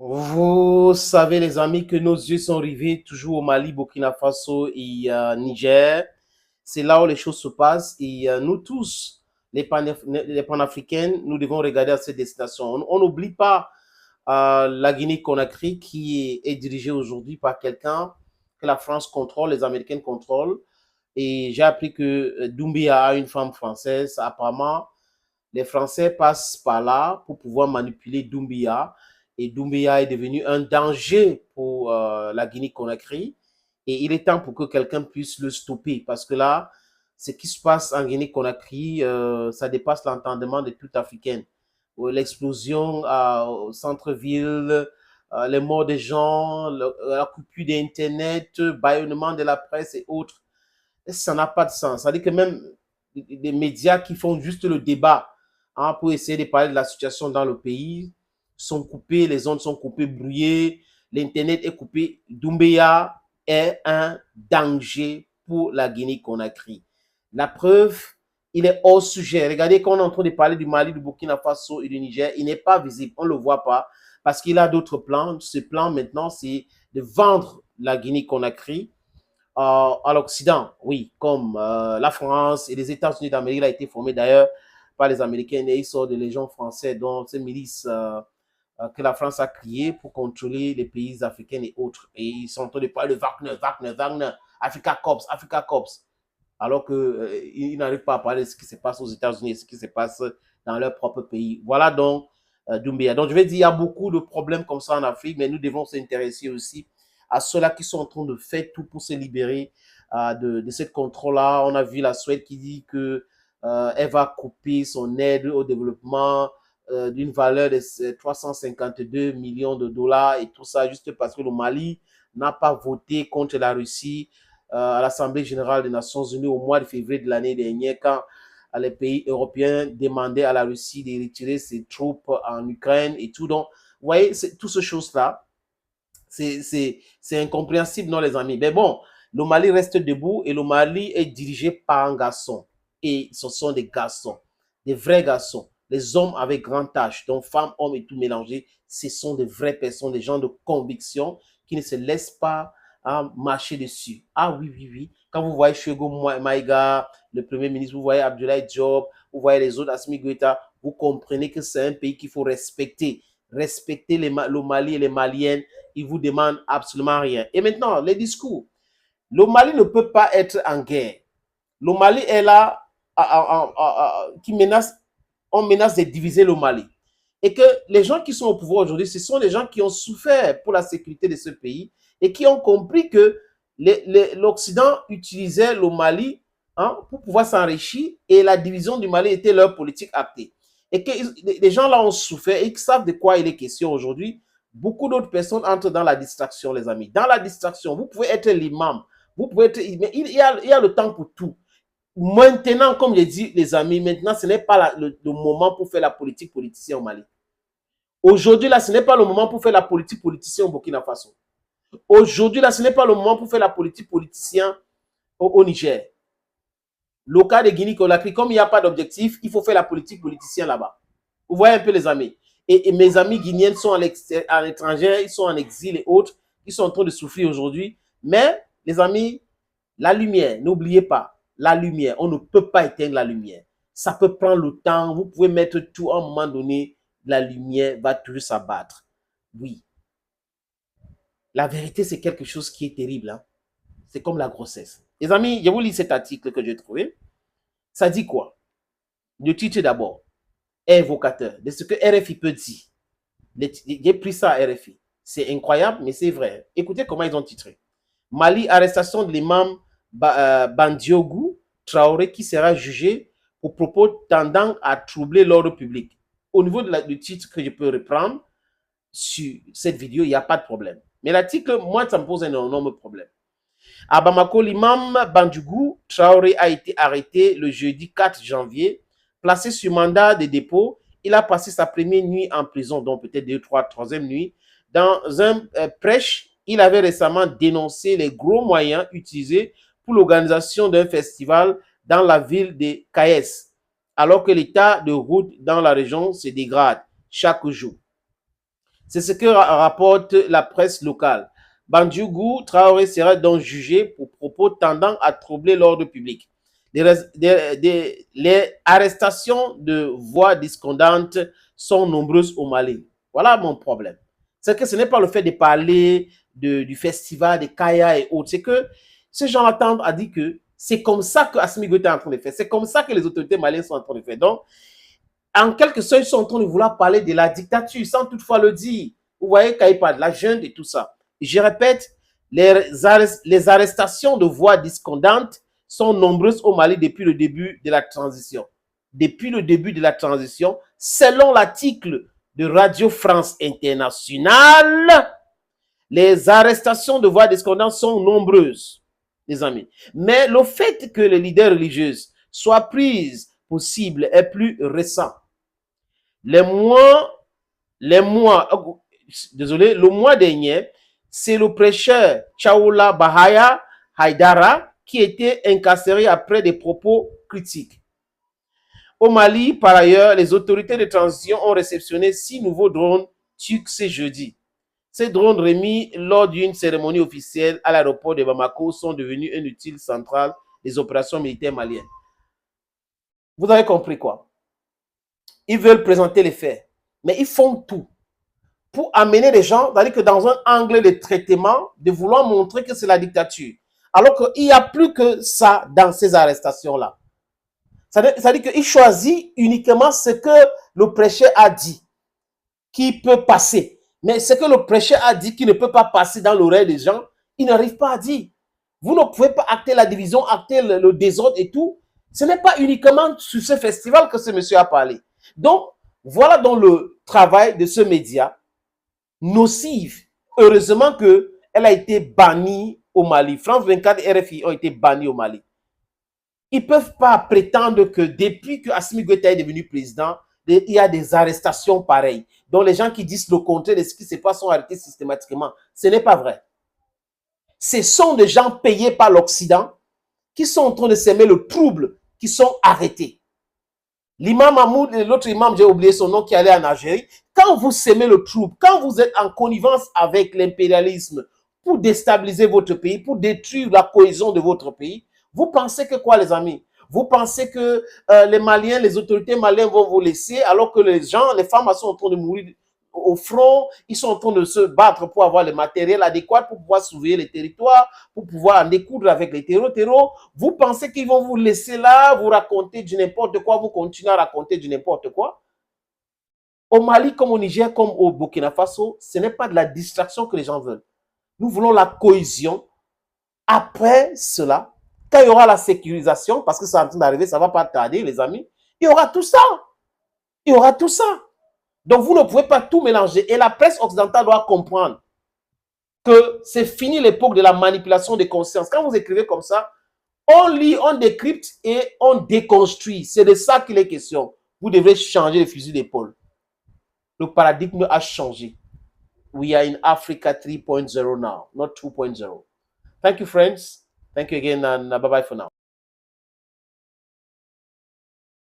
Vous savez, les amis, que nos yeux sont rivés toujours au Mali, Burkina Faso et Niger. C'est là où les choses se passent. Et nous tous, les panafricains, nous devons regarder à ces destinations. On n'oublie pas la Guinée-Conakry qui est dirigée aujourd'hui par quelqu'un que la France contrôle, les Américains contrôlent. Et j'ai appris que Doumbia a une femme française. Apparemment, les Français passent par là pour pouvoir manipuler Doumbia. Et Doumbia est devenu un danger pour la Guinée-Conakry. Et il est temps pour que quelqu'un puisse le stopper. Parce que là, ce qui se passe en Guinée-Conakry, ça dépasse l'entendement de tout Africain. L'explosion au centre-ville, les morts des gens, la coupure d'Internet, bâillonnement de la presse et autres, ça n'a pas de sens. Ça veut dire que même des médias qui font juste le débat pour essayer de parler de la situation dans le pays sont coupés, les ondes sont coupées, brouillées, l'Internet est coupé. Doumbéya est un danger pour la Guinée-Conakry. La preuve, il est hors sujet. Regardez, quand on est en train de parler du Mali, du Burkina Faso et du Niger, il n'est pas visible, on ne le voit pas, parce qu'il a d'autres plans. Ce plan maintenant, c'est de vendre la Guinée-Conakry à l'Occident, oui, comme la France et les États-Unis d'Amérique. Il a été formé d'ailleurs par les Américains et il sort de légions françaises, dont ces milices que la France a créées pour contrôler les pays africains et autres. Et ils sont en train de parler de Wagner, Africa Corps, Africa Corps, alors qu'ils n'arrivent pas à parler de ce qui se passe aux États-Unis et ce qui se passe dans leur propre pays. Voilà donc Doumbia. Donc je vais dire, il y a beaucoup de problèmes comme ça en Afrique, mais nous devons s'intéresser aussi à ceux-là qui sont en train de faire tout pour se libérer de cette contrôle-là. On a vu la Suède qui dit que elle va couper son aide au développement d'une valeur de 352 millions de dollars et tout ça juste parce que le Mali n'a pas voté contre la Russie à l'Assemblée générale des Nations unies au mois de février de l'année dernière quand les pays européens demandaient à la Russie de retirer ses troupes en Ukraine et tout. Donc, vous voyez, toutes ces choses-là, c'est incompréhensible, non, les amis. Mais bon, le Mali reste debout et le Mali est dirigé par un garçon. Et ce sont des garçons, des vrais garçons, des hommes avec grand âge, donc femmes, hommes et tout mélangé. Ce sont des vraies personnes, des gens de conviction qui ne se laissent pas marcher dessus. Ah oui, oui, oui. Quand vous voyez Chego Maïga, le Premier ministre, vous voyez Abdoulaye Diop, vous voyez les autres, Assimi Goïta, vous comprenez que c'est un pays qu'il faut respecter. Respecter le Mali et les Maliennes, ils vous demandent absolument rien. Et maintenant, les discours. Le Mali ne peut pas être en guerre. Le Mali est là, qui menace, on menace de diviser le Mali. Et que les gens qui sont au pouvoir aujourd'hui, ce sont des gens qui ont souffert pour la sécurité de ce pays et qui ont compris que l'Occident utilisait le Mali pour pouvoir s'enrichir et la division du Mali était leur politique actée. Et que les gens là ont souffert et ils savent de quoi il est question aujourd'hui. Beaucoup d'autres personnes entrent dans la distraction, les amis. Dans la distraction, vous pouvez être l'imam, vous pouvez être, mais il y a le temps pour tout. Maintenant, comme je dis, les amis, maintenant, ce n'est pas le moment pour faire la politique politicien au Mali. Aujourd'hui, là, ce n'est pas le moment pour faire la politique politicien au Burkina Faso. Aujourd'hui, là, ce n'est pas le moment pour faire la politique politicien au Niger. Le cas de Guinée-Conakry, comme il n'y a pas d'objectif, il faut faire la politique politicien là-bas. Vous voyez un peu les amis. Et mes amis guinéens sont à l'étranger, ils sont en exil et autres, ils sont en train de souffrir aujourd'hui. Mais, les amis, la lumière, n'oubliez pas, la lumière, on ne peut pas éteindre la lumière. Ça peut prendre le temps, vous pouvez mettre tout à un moment donné, la lumière va toujours s'abattre. Oui. La vérité, c'est quelque chose qui est terrible. Hein? C'est comme la grossesse. Les amis, je vous lis cet article que j'ai trouvé. Ça dit quoi? Le titre d'abord est évocateur de ce que RFI peut dire. J'ai pris ça à RFI. C'est incroyable, mais c'est vrai. Écoutez comment ils ont titré. Mali, arrestation de l'imam Bandiogu Traoré qui sera jugé pour propos tendant à troubler l'ordre public. Au niveau du titre que je peux reprendre sur cette vidéo, il n'y a pas de problème. Mais l'article, moi, ça me pose un énorme problème. À Bamako, l'imam Bandiogu Traoré a été arrêté le jeudi 4 janvier, placé sur mandat de dépôt. Il a passé sa première nuit en prison, donc peut-être troisième nuit, dans un prêche. Il avait récemment dénoncé les gros moyens utilisés pour l'organisation d'un festival dans la ville de Kayes, alors que l'état de route dans la région se dégrade chaque jour. C'est ce que rapporte la presse locale. Bandiougou Traoré sera donc jugé pour propos tendant à troubler l'ordre public. Les arrestations de voix discordantes sont nombreuses au Mali. Voilà mon problème. C'est que ce n'est pas le fait de parler du festival, des Kaya et autres. C'est que ces gens attendent à dire que c'est comme ça que Assimi Goïta est en train de faire. C'est comme ça que les autorités maliennes sont en train de faire. Donc, en quelque sorte, ils sont en train de vouloir parler de la dictature sans toutefois le dire. Vous voyez, quand ils parlent de la junte et tout ça. Et je répète, les arrestations de voix discordantes sont nombreuses au Mali depuis le début de la transition. Depuis le début de la transition, selon l'article de Radio France Internationale, les arrestations de voix discordantes sont nombreuses, les amis. Mais le fait que les leaders religieux soient prises pour cible est plus récent. Le mois dernier, c'est le prêcheur Chaoula Bahaya Haidara qui était incarcéré après des propos critiques. Au Mali, par ailleurs, les autorités de transition ont réceptionné 6 nouveaux drones turcs ce jeudi. Ces drones remis lors d'une cérémonie officielle à l'aéroport de Bamako sont devenus un outil central des opérations militaires maliennes. Vous avez compris quoi? Ils veulent présenter les faits, mais ils font tout pour amener les gens, c'est-à-dire que dans un angle de traitement, de vouloir montrer que c'est la dictature. Alors qu'il n'y a plus que ça dans ces arrestations-là. C'est-à-dire qu'il choisit uniquement ce que le prêcheur a dit, qui peut passer. Mais ce que le prêcheur a dit qui ne peut pas passer dans l'oreille des gens, il n'arrive pas à dire. Vous ne pouvez pas acter la division, acter le désordre et tout. Ce n'est pas uniquement sur ce festival que ce monsieur a parlé. Donc, voilà donc le travail de ce média nocif. Heureusement qu'elle a été bannie au Mali. France 24 et RFI ont été bannis au Mali. Ils ne peuvent pas prétendre que depuis que Assimi Goïta est devenu président, il y a des arrestations pareilles. Donc les gens qui disent le contraire de ce qui se passe sont arrêtés systématiquement. Ce n'est pas vrai. Ce sont des gens payés par l'Occident qui sont en train de semer le trouble, qui sont arrêtés. L'imam Mahmoud, l'autre imam, j'ai oublié son nom, qui allait en Algérie. Quand vous semez le trouble, quand vous êtes en connivence avec l'impérialisme pour déstabiliser votre pays, pour détruire la cohésion de votre pays, vous pensez que quoi, les amis? Vous pensez que les Maliens, les autorités maliennes vont vous laisser alors que les gens, les femmes sont en train de mourir au front, ils sont en train de se battre pour avoir le matériel adéquat, pour pouvoir surveiller les territoires, pour pouvoir en découdre avec les terreaux. Vous pensez qu'ils vont vous laisser là, vous raconter du n'importe quoi, vous continuez à raconter du n'importe quoi? Au Mali, comme au Niger, comme au Burkina Faso, ce n'est pas de la distraction que les gens veulent. Nous voulons la cohésion. Après cela, quand il y aura la sécurisation, parce que c'est en train d'arriver, ça ne va pas tarder, les amis, il y aura tout ça. Il y aura tout ça. Donc, vous ne pouvez pas tout mélanger. Et la presse occidentale doit comprendre que c'est fini l'époque de la manipulation des consciences. Quand vous écrivez comme ça, on lit, on décrypte et on déconstruit. C'est de ça qu'il est question. Vous devez changer le fusil d'épaule. Le paradigme a changé. We are in Africa 3.0 now, not 2.0. Thank you, friends. Thank you again, and bye-bye for now.